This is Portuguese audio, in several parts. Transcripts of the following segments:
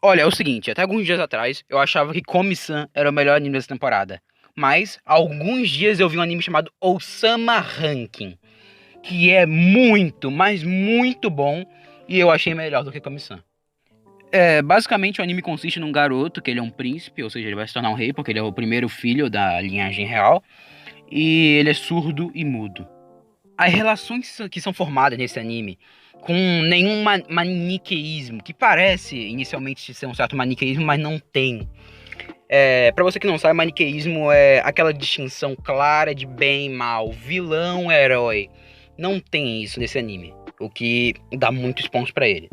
Olha, é o seguinte, até alguns dias atrás eu achava que Komi-san era o melhor anime dessa temporada. Mas, há alguns dias eu vi um anime chamado Osama Ranking, que é muito, mas muito bom, e eu achei melhor do que Komi-san. Basicamente o anime consiste num garoto, que ele é um príncipe, ou seja, ele vai se tornar um rei, porque ele é o primeiro filho da linhagem real, e ele é surdo e mudo. As relações que são formadas nesse anime, com nenhum maniqueísmo, que parece inicialmente ser um certo maniqueísmo, mas não tem. Pra você que não sabe, maniqueísmo é aquela distinção clara de bem e mal, vilão, herói. Não tem isso nesse anime, o que dá muitos pontos pra ele.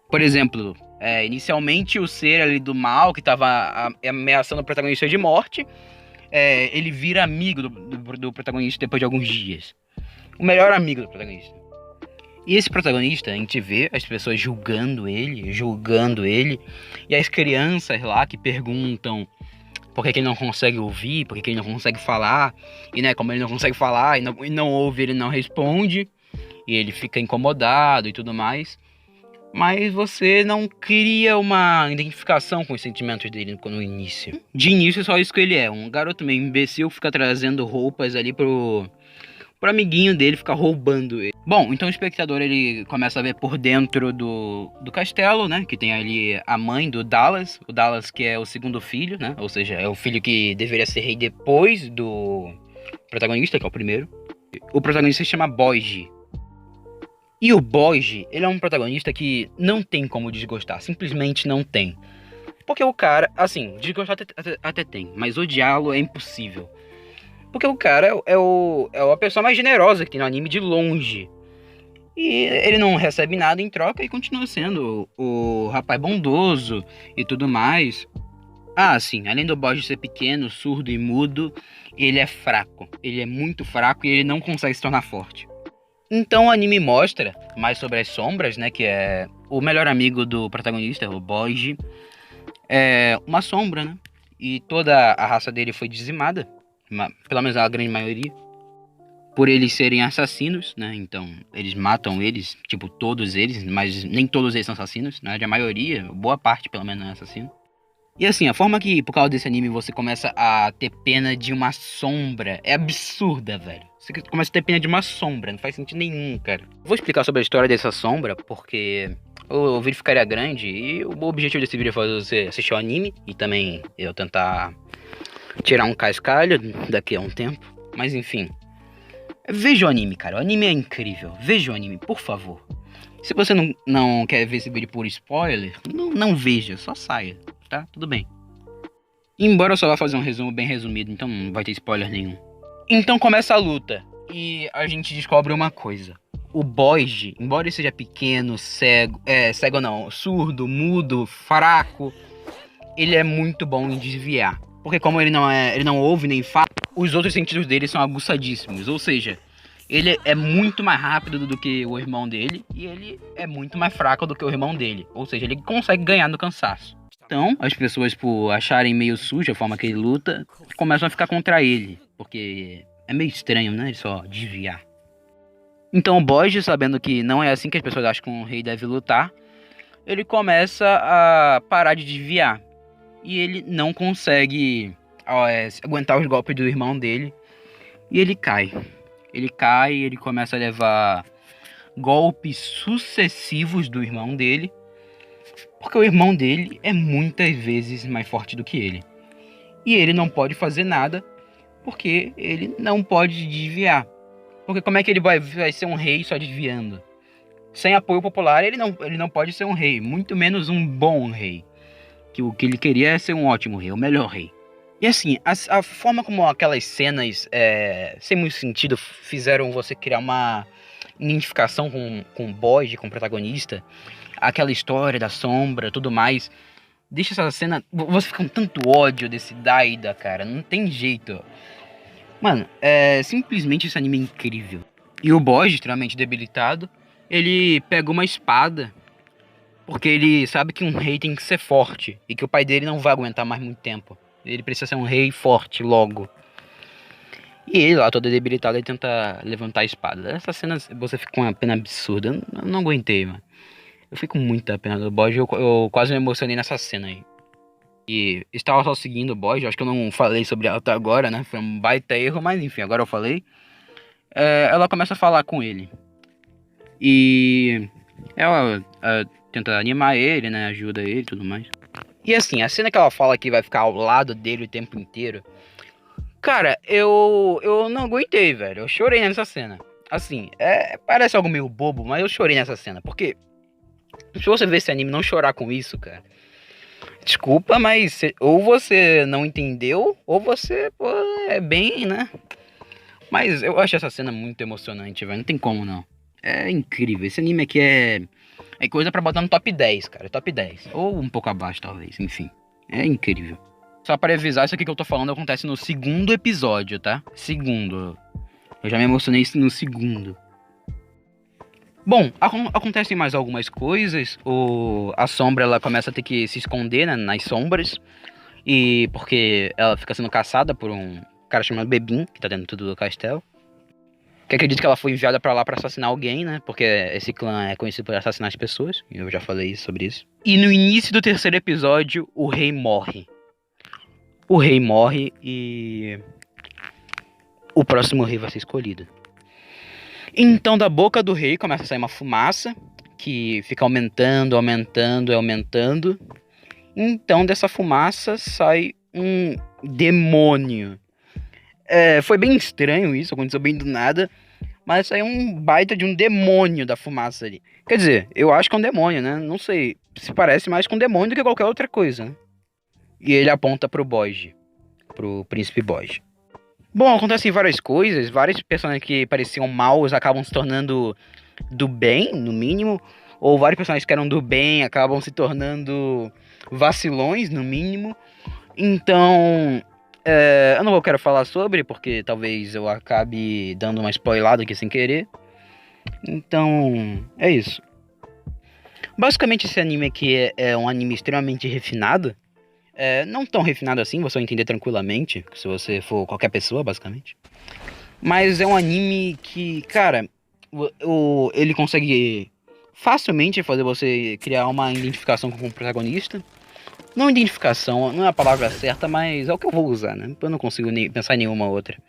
Por exemplo, inicialmente o ser ali do mal, que tava ameaçando o protagonista de morte, ele vira amigo do protagonista depois de alguns dias. O melhor amigo do protagonista. E esse protagonista, a gente vê as pessoas julgando ele, e as crianças lá que perguntam por que ele não consegue ouvir, por que ele não consegue falar, e né, como ele não consegue falar e não ouve, ele não responde, e ele fica incomodado e tudo mais. Mas você não cria uma identificação com os sentimentos dele no início. De início, é só isso que ele é, um garoto meio imbecil que fica trazendo roupas ali pro amiguinho dele, ficar roubando ele. Bom, então o espectador ele começa a ver por dentro do castelo, né? Que tem ali a mãe do Dallas, o Dallas que é o segundo filho, né? Ou seja, é o filho que deveria ser rei depois do protagonista, que é o primeiro. O protagonista se chama Boji. E o Boji, ele é um protagonista que não tem como desgostar, simplesmente não tem. Porque o cara, assim, desgostar até tem, mas odiá-lo é impossível. Porque o cara é a pessoa mais generosa que tem no anime de longe. E ele não recebe nada em troca e continua sendo o rapaz bondoso e tudo mais. Ah, sim, além do Boji ser pequeno, surdo e mudo, ele é fraco. Ele é muito fraco e ele não consegue se tornar forte. Então o anime mostra mais sobre as sombras, né? Que é o melhor amigo do protagonista, o Boji. É uma sombra, né? E toda a raça dele foi dizimada. Pelo menos a grande maioria. Por eles serem assassinos, né? Então eles matam eles, tipo todos eles. Mas nem todos eles são assassinos, né? A maioria, boa parte pelo menos é assassino. E assim, a forma que, por causa desse anime, você começa a ter pena de uma sombra é absurda, velho. Você começa a ter pena de uma sombra, não faz sentido nenhum, cara. Vou explicar sobre a história dessa sombra, porque o vídeo ficaria grande e o objetivo desse vídeo é fazer você assistir o anime e também eu tentar tirar um cascalho daqui a um tempo. Mas enfim, veja o anime, cara. O anime é incrível. Veja o anime, por favor. Se você não quer ver esse vídeo por spoiler, não veja, só saia. Tá? Tudo bem. Embora eu só vá fazer um resumo bem resumido, então não vai ter spoiler nenhum. Então começa a luta e a gente descobre uma coisa. O Boji, embora ele seja pequeno, cego não, surdo, mudo, fraco, ele é muito bom em desviar. Porque como ele não ouve nem fala, os outros sentidos dele são aguçadíssimos. Ou seja, ele é muito mais rápido do que o irmão dele e ele é muito mais fraco do que o irmão dele. Ou seja, ele consegue ganhar no cansaço. Então, as pessoas, por acharem meio suja a forma que ele luta, começam a ficar contra ele. Porque é meio estranho, né? Ele só desviar. Então o Boji, sabendo que não é assim que as pessoas acham que um rei deve lutar, ele começa a parar de desviar. E ele não consegue aguentar os golpes do irmão dele. E ele cai. Ele começa a levar golpes sucessivos do irmão dele. Porque o irmão dele é muitas vezes mais forte do que ele. E ele não pode fazer nada porque ele não pode desviar. Porque como é que ele vai ser um rei só desviando? Sem apoio popular ele não pode ser um rei, muito menos um bom rei. Que o que ele queria é ser um ótimo rei, o melhor rei. E assim, a forma como aquelas cenas sem muito sentido fizeram você criar uma identificação com o Boji, com o protagonista, aquela história da sombra, tudo mais, deixa essa cena, você fica com tanto ódio desse Daida, cara, não tem jeito. Mano, simplesmente esse anime é incrível. E o Boji, extremamente debilitado, ele pega uma espada, porque ele sabe que um rei tem que ser forte, e que o pai dele não vai aguentar mais muito tempo. Ele precisa ser um rei forte logo. E ele lá, todo debilitado, ele tenta levantar a espada. Essa cena, você fica com uma pena absurda. Eu não aguentei, mano. Eu fico com muita pena do Boji, eu quase me emocionei nessa cena aí. E estava só seguindo o Boji, acho que eu não falei sobre ela até agora, né? Foi um baita erro, mas enfim, agora eu falei. Ela começa a falar com ele. E ela tenta animar ele, né? Ajuda ele e tudo mais. E assim, a cena que ela fala que vai ficar ao lado dele o tempo inteiro. Cara, eu não aguentei, velho. Eu chorei nessa cena. Assim, parece algo meio bobo, mas eu chorei nessa cena. Porque se você ver esse anime e não chorar com isso, cara. Desculpa, mas ou você não entendeu, ou você, pô, é bem, né? Mas eu acho essa cena muito emocionante, velho. Não tem como, não. É incrível. Esse anime aqui é coisa pra botar no top 10, cara. Top 10. Ou um pouco abaixo, talvez. Enfim. É incrível. Só para avisar, isso aqui que eu tô falando acontece no segundo episódio, tá? Segundo. Eu já me emocionei no segundo. Bom, acontecem mais algumas coisas. A Sombra, ela começa a ter que se esconder, né, nas sombras. E porque ela fica sendo caçada por um cara chamado Bebin, que tá dentro do castelo. Que acredita que ela foi enviada pra lá pra assassinar alguém, né? Porque esse clã é conhecido por assassinar as pessoas. Eu já falei sobre isso. E no início do terceiro episódio, o rei morre. O rei morre e o próximo rei vai ser escolhido. Então da boca do rei começa a sair uma fumaça que fica aumentando, aumentando, aumentando. Então dessa fumaça sai um demônio. Foi bem estranho isso, aconteceu bem do nada. Mas saiu um baita de um demônio da fumaça ali. Quer dizer, eu acho que é um demônio, né? Não sei, se parece mais com um demônio do que qualquer outra coisa, né? E ele aponta pro Boji, pro príncipe Boji. Bom, acontecem várias coisas, vários personagens que pareciam maus acabam se tornando do bem, no mínimo, ou vários personagens que eram do bem acabam se tornando vacilões, no mínimo. Então, eu não quero falar sobre, porque talvez eu acabe dando uma spoilada aqui sem querer. Então, é isso. Basicamente, esse anime aqui é um anime extremamente refinado. Não tão refinado assim, você vai entender tranquilamente, se você for qualquer pessoa, basicamente. Mas é um anime que, cara, ele consegue facilmente fazer você criar uma identificação com o protagonista. Não identificação, não é a palavra certa, mas é o que eu vou usar, né? Eu não consigo pensar em nenhuma outra.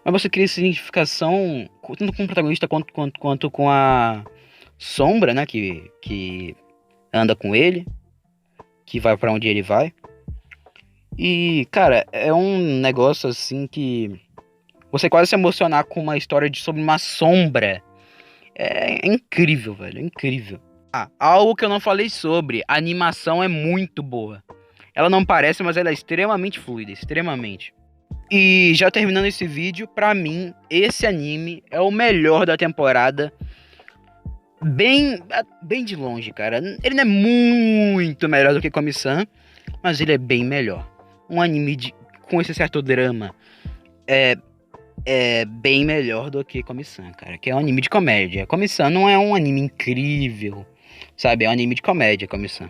Mas você cria essa identificação tanto com o protagonista quanto com a Sombra, né? Que anda com ele, que vai pra onde ele vai. E, cara, é um negócio assim que você quase se emocionar com uma história sobre uma sombra. É incrível, velho, é incrível. Algo que eu não falei sobre, a animação é muito boa. Ela não parece, mas ela é extremamente fluida, extremamente. E já terminando esse vídeo, pra mim, esse anime é o melhor da temporada. Bem de longe, cara. Ele não é muito melhor do que Komi-san, mas ele é bem melhor. Um anime com esse certo drama é bem melhor do que Komi-san, cara. Que é um anime de comédia. Komi-san não é um anime incrível, sabe? É um anime de comédia, Komi-san.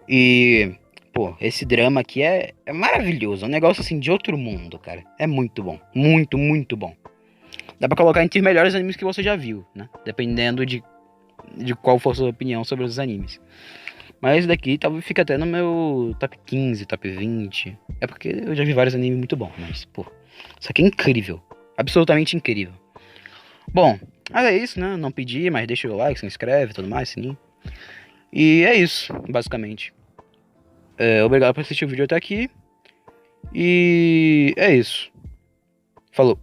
E, pô, esse drama aqui é maravilhoso. É um negócio assim de outro mundo, cara. É muito bom. Muito, muito bom. Dá pra colocar entre os melhores animes que você já viu, né? Dependendo de qual for a sua opinião sobre os animes. Mas esse daqui talvez fique até no meu top 15, top 20. É porque eu já vi vários animes muito bons, mas, pô, isso aqui é incrível. Absolutamente incrível. Bom, mas é isso, né? Não pedi, mas deixa o like, se inscreve, tudo mais, sininho. E é isso, basicamente. Obrigado por assistir o vídeo até aqui. E é isso. Falou.